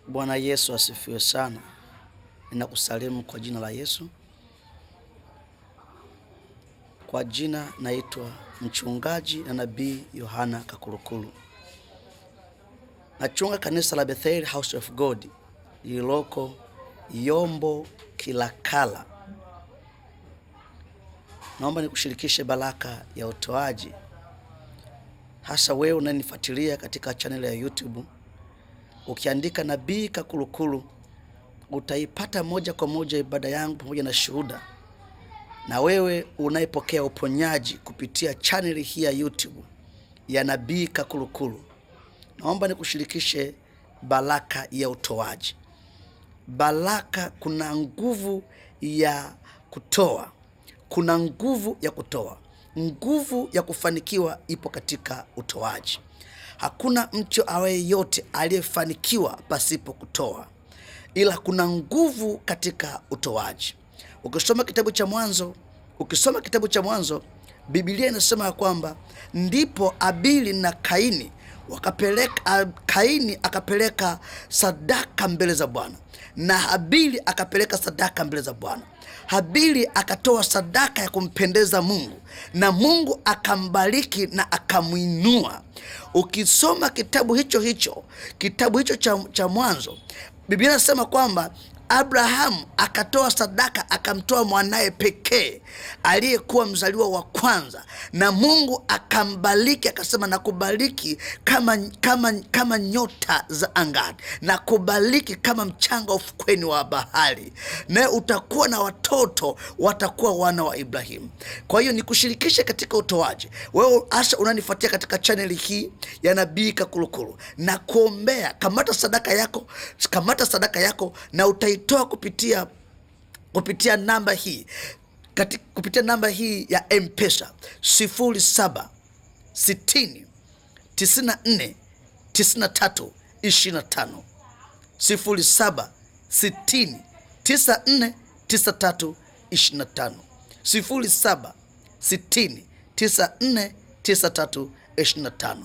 Bwana Yesu asifiwe sana. Ninakusalimu kwa jina la Yesu. Kwa jina naitwa mchungaji na nabii Yohana Kakulukulu. Nachunga kanisa la Bethel House of God lililoko Yombo Kilakala. Naomba nikushirikishe baraka ya utoaji, hasa wewe unanifuatilia katika channel ya YouTube. Ukiandika nabii Kakulukulu utaipata moja kwa moja ibada yangu pamoja na shuhuda. Na wewe unaipokea uponyaji kupitia channel hii ya YouTube ya nabii Kakulukulu, naomba nikushirikishe baraka ya utoaji. Baraka, kuna nguvu ya kutoa, kuna nguvu ya kutoa. Nguvu ya kufanikiwa ipo katika utoaji. Hakuna mtu awaye yote aliyefanikiwa pasipo kutoa, ila kuna nguvu katika utoaji. Ukisoma kitabu cha Mwanzo, Biblia inasema ya kwamba ndipo Abili na Kaini Kaini akapeleka sadaka mbele za Bwana na Habili akapeleka sadaka mbele za Bwana. Habili akatoa sadaka ya kumpendeza Mungu na Mungu akambariki na akamuinua. Ukisoma kitabu hicho cha Mwanzo, Biblia inasema kwamba Abrahamu akatoa sadaka, akamtoa mwanaye pekee aliyekuwa mzaliwa wa kwanza, na Mungu akambariki, akasema nakubariki kama nyota za angani, nakubariki kama mchanga ufukweni wa bahari, na utakuwa na watoto watakuwa wana wa Ibrahimu. Kwa hiyo nikushirikishe katika utoaji. Wewe hasa unanifuatia katika channel hii ya nabii Kakulukulu, na kuombea, kamata sadaka yako na utaitoa kupitia namba hii, kupitia namba hii ya M-Pesa 07 60 94 93 25 07 60 94 93 25 07 60 94 93 25.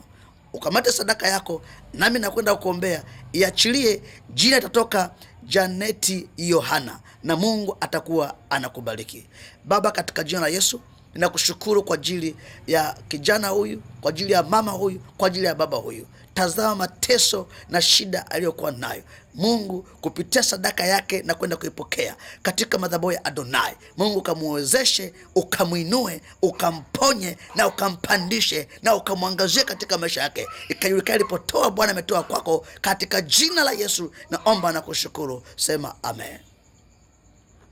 Ukamate sadaka yako, nami nakwenda kuombea. Iachilie, jina itatoka Janeti Yohana, na Mungu atakuwa anakubariki. Baba, katika jina la Yesu ninakushukuru kwa ajili ya kijana huyu, kwa ajili ya mama huyu, kwa ajili ya baba huyu. Tazama mateso na shida aliyokuwa nayo. Mungu, kupitia sadaka yake na kwenda kuipokea katika madhabahu ya Adonai, Mungu ukamuwezeshe, ukamuinue, ukamponye na ukampandishe na ukamwangazie katika maisha yake. Ikajulikana alipotoa, Bwana ametoa kwako, katika jina la Yesu naomba na kushukuru. Sema amen.